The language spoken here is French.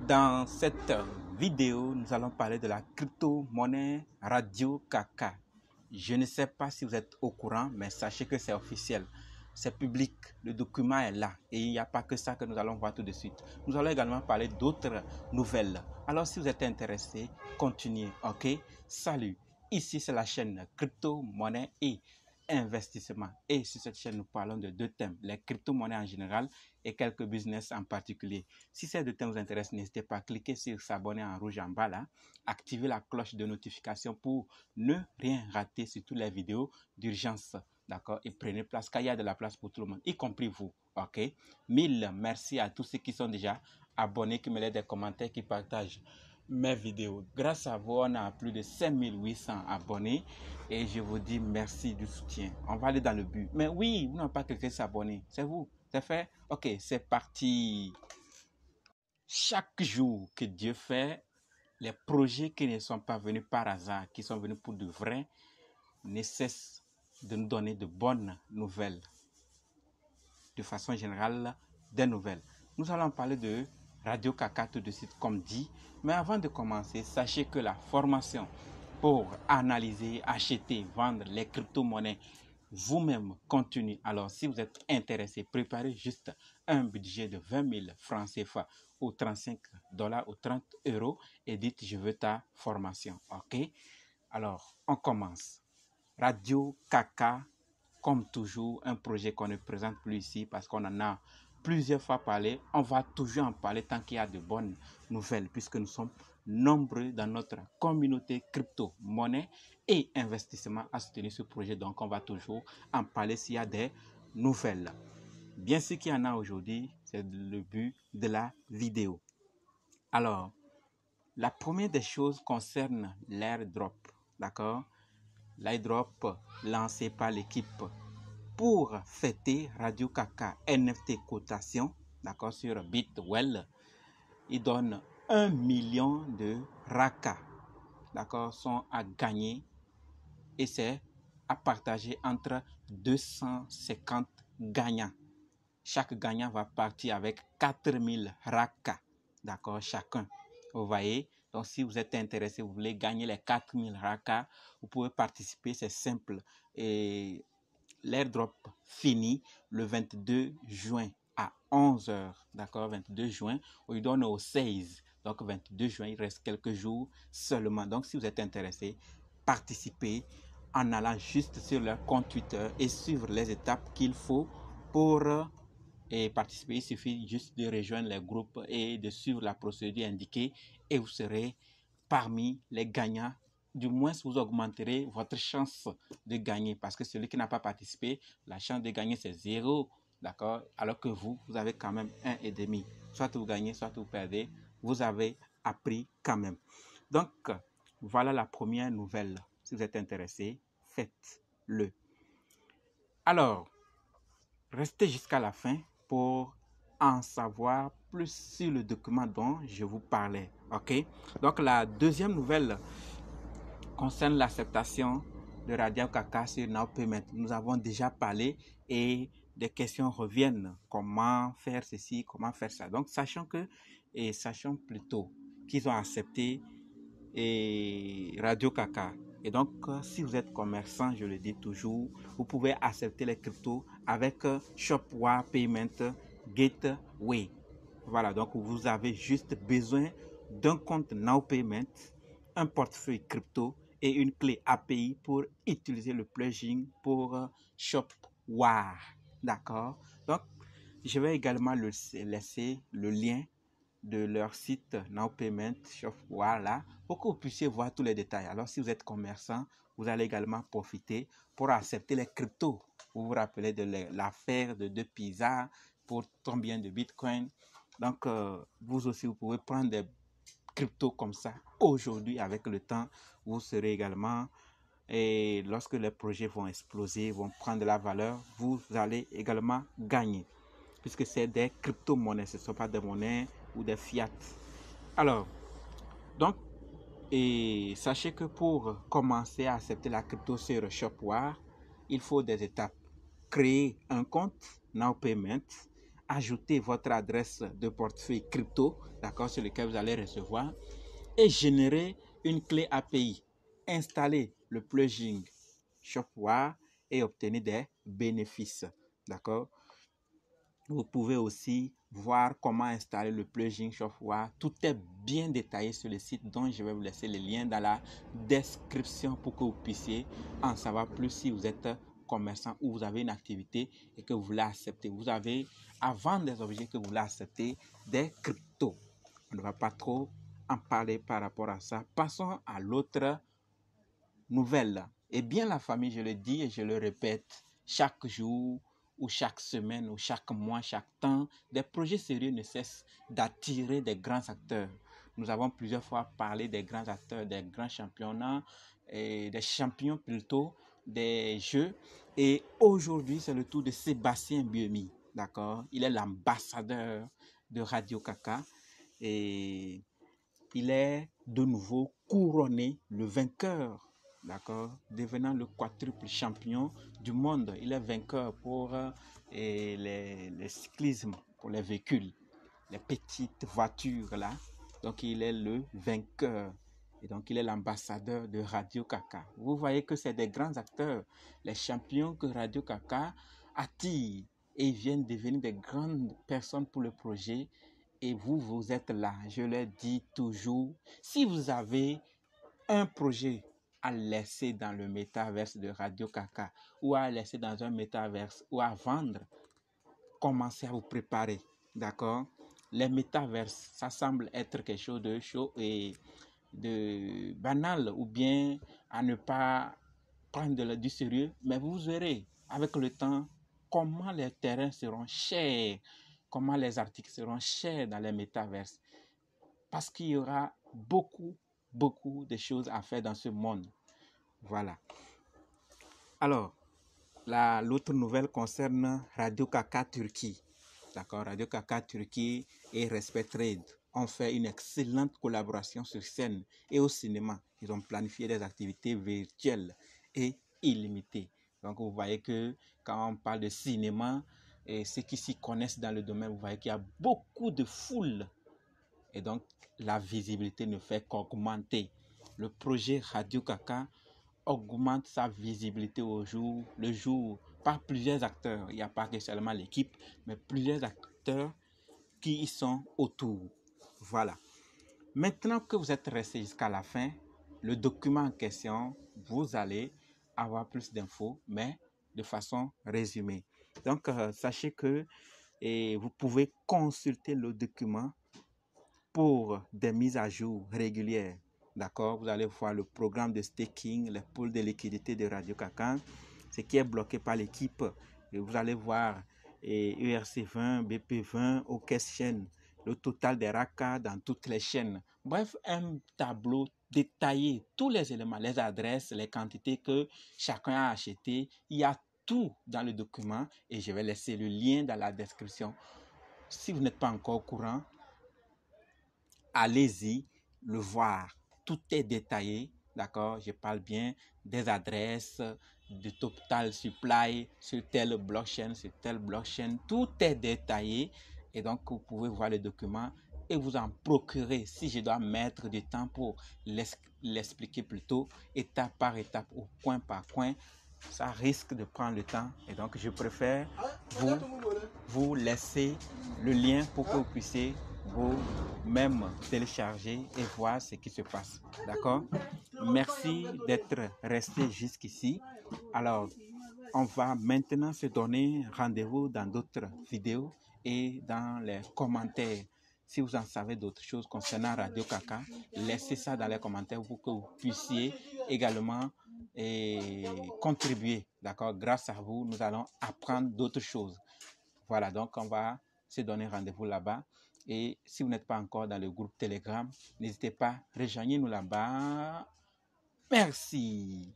Dans cette vidéo, nous allons parler de la crypto-monnaie Radio Kaka. Je ne sais pas si vous êtes au courant, mais sachez que c'est officiel. C'est public, le document est là et il n'y a pas que ça que nous allons voir tout de suite. Nous allons également parler d'autres nouvelles. Alors si vous êtes intéressé, continuez, ok? Salut, ici c'est la chaîne crypto-monnaie et investissement. Et sur cette chaîne, nous parlons de deux thèmes, les crypto-monnaies en général et quelques business en particulier. Si ces deux thèmes vous intéressent, n'hésitez pas à cliquer sur s'abonner en rouge en bas là, activer la cloche de notification pour ne rien rater sur toutes les vidéos d'urgence. D'accord? Et prenez place, car il y a de la place pour tout le monde, y compris vous. Ok? Mille merci à tous ceux qui sont déjà abonnés, qui me laissent des commentaires, qui partagent mes vidéos. Grâce à vous, on a plus de 5800 abonnés et je vous dis merci du soutien. On va aller dans le but. Mais oui, vous n'avez pas cliqué sur s'abonner. C'est vous. C'est fait? Ok, c'est parti. Chaque jour que Dieu fait, les projets qui ne sont pas venus par hasard, qui sont venus pour de vrai, ne cessent de nous donner de bonnes nouvelles. De façon générale, des nouvelles. Nous allons parler de Radio Kaka tout de suite, comme dit. Mais avant de commencer, sachez que la formation pour analyser, acheter, vendre les crypto-monnaies vous-même continue. Alors, si vous êtes intéressé, préparez juste un budget de 20 000 francs CFA ou 35 $ ou 30 € et dites je veux ta formation. Ok? Alors, on commence. Radio Kaka, comme toujours, un projet qu'on ne présente plus ici parce qu'on en a plusieurs fois parlé. On va toujours en parler tant qu'il y a de bonnes nouvelles puisque nous sommes nombreux dans notre communauté crypto-monnaie et investissement à soutenir ce projet. Donc, on va toujours en parler s'il y a des nouvelles. Bien sûr qu'il y en a aujourd'hui, c'est le but de la vidéo. Alors, la première des choses concerne l'airdrop, d'accord? L'airdrop lancé par l'équipe pour fêter Radio Kaka NFT cotation, d'accord, sur Bitwell. Il donne 1 million de Raka, d'accord, sont à gagner et c'est à partager entre 250 gagnants. Chaque gagnant va partir avec 4000 Raka, d'accord, chacun. Vous voyez? Donc, si vous êtes intéressé, vous voulez gagner les 4000 Raka, vous pouvez participer, c'est simple. Et l'airdrop finit le 22 juin à 11 h, d'accord, 22 juin, on lui donne au 16, donc 22 juin, il reste quelques jours seulement. Donc, si vous êtes intéressé, participez en allant juste sur leur compte Twitter et suivre les étapes qu'il faut pour participer. Il suffit juste de rejoindre les groupes et de suivre la procédure indiquée et vous serez parmi les gagnants. Du moins, vous augmenterez votre chance de gagner parce que celui qui n'a pas participé, la chance de gagner c'est 0, d'accord? Alors que vous avez quand même 1,5. Soit vous gagnez, soit vous perdez, vous avez appris quand même. Donc, voilà la première nouvelle. Si vous êtes intéressé, faites-le. Alors, restez jusqu'à la fin pour en savoir plus sur le document dont je vous parlais. Ok? Donc, la deuxième nouvelle concerne l'acceptation de Radio Kaka sur Now Payment. Nous avons déjà parlé et des questions reviennent. Comment faire ceci, comment faire ça. Donc, sachons plutôt qu'ils ont accepté Radio Kaka. Et donc, si vous êtes commerçant, je le dis toujours, vous pouvez accepter les cryptos avec Shopware Payment Gateway. Voilà, donc vous avez juste besoin d'un compte Now Payment, un portefeuille crypto et une clé API pour utiliser le plugin pour Shopware. D'accord? Donc, je vais également laisser le lien de leur site Now Payment Shopware là pour que vous puissiez voir tous les détails. Alors, si vous êtes commerçant, vous allez également profiter pour accepter les cryptos. Vous vous rappelez de l'affaire de 2 pizzas pour combien de Bitcoin. Donc, vous aussi, vous pouvez prendre des cryptos comme ça. Aujourd'hui, avec le temps, vous serez également, et lorsque les projets vont exploser, vont prendre de la valeur, vous allez également gagner. Puisque c'est des crypto-monnaies, ce ne sont pas des monnaies ou des fiat. Alors, donc, et sachez que pour commencer à accepter la crypto sur Shopware, il faut des étapes. Créer un compte Now Payment, ajouter votre adresse de portefeuille crypto, d'accord, sur lequel vous allez recevoir, et générer une clé API. Installer le plugin Shopware et obtenir des bénéfices, d'accord. Vous pouvez aussi voir comment installer le plugin Shopware. Tout est bien détaillé sur le site, dont je vais vous laisser les liens dans la description pour que vous puissiez en savoir plus si vous êtes commerçant ou vous avez une activité et que vous voulez accepter. Vous avez, à vendre des objets que vous voulez accepter, des cryptos. On ne va pas trop en parler par rapport à ça. Passons à l'autre nouvelle. Et bien la famille, je le dis et je le répète, chaque jour ou chaque semaine ou chaque mois, chaque temps, des projets sérieux ne cessent d'attirer des grands acteurs. Nous avons plusieurs fois parlé des grands acteurs, des grands championnats, et des champions plutôt des jeux. Et aujourd'hui, c'est le tour de Sébastien Buemi. D'accord? Il est l'ambassadeur de Radio Kaka et il est de nouveau couronné le vainqueur, d'accord, devenant le quadruple champion du monde. Il est vainqueur pour les cyclismes, pour les véhicules, les petites voitures là. Donc il est le vainqueur. Et donc il est l'ambassadeur de Radio Kaka. Vous voyez que c'est des grands acteurs, les champions que Radio Kaka attire et ils viennent devenir des grandes personnes pour le projet. Et vous, vous êtes là. Je le dis toujours, si vous avez un projet à laisser dans le métaverse de Radio Kaka ou à laisser dans un métaverse ou à vendre, commencez à vous préparer. D'accord? Les métaverses, ça semble être quelque chose de chaud et de banal ou bien à ne pas prendre du sérieux, mais vous verrez avec le temps comment les terrains seront chers, comment les articles seront chers dans les métaverses, parce qu'il y aura beaucoup de choses à faire dans ce monde. Voilà. Alors, l'autre nouvelle concerne Radio Kaka Turquie. D'accord, Radio Kaka Turquie et Respect Trade ont fait une excellente collaboration sur scène et au cinéma. Ils ont planifié des activités virtuelles et illimitées. Donc, vous voyez que quand on parle de cinéma, et ceux qui s'y connaissent dans le domaine, vous voyez qu'il y a beaucoup de foule. Et donc, la visibilité ne fait qu'augmenter. Le projet Radio Kaka augmente sa visibilité le jour, par plusieurs acteurs. Il n'y a pas que seulement l'équipe, mais plusieurs acteurs qui y sont autour. Voilà. Maintenant que vous êtes resté jusqu'à la fin, le document en question, vous allez avoir plus d'infos, mais de façon résumée. Donc, sachez que vous pouvez consulter le document pour des mises à jour régulières. D'accord, vous allez voir le programme de staking, les pools de liquidité de Radio Kaka, ce qui est bloqué par l'équipe. Vous allez voir ERC20, BP20, OKS chaîne, le total des RACA dans toutes les chaînes. Bref, un tableau détaillé, tous les éléments, les adresses, les quantités que chacun a acheté. Il y a tout dans le document et je vais laisser le lien dans la description. Si vous n'êtes pas encore au courant, allez-y le voir. Tout est détaillé, d'accord? Je parle bien des adresses, du total supply sur telle blockchain. Tout est détaillé et donc vous pouvez voir le document et vous en procurer si je dois mettre du temps pour l'expliquer plutôt étape par étape ou point par point. Ça risque de prendre le temps et donc je préfère vous laisser le lien pour que vous puissiez vous-même télécharger et voir ce qui se passe. D'accord? Merci d'être resté jusqu'ici. Alors, on va maintenant se donner rendez-vous dans d'autres vidéos et dans les commentaires. Si vous en savez d'autres choses concernant Radio Kaka, laissez ça dans les commentaires pour que vous puissiez également contribuer. D'accord? Grâce à vous, nous allons apprendre d'autres choses. Voilà, donc on va se donner rendez-vous là-bas. Et si vous n'êtes pas encore dans le groupe Telegram, n'hésitez pas, rejoignez-nous là-bas. Merci.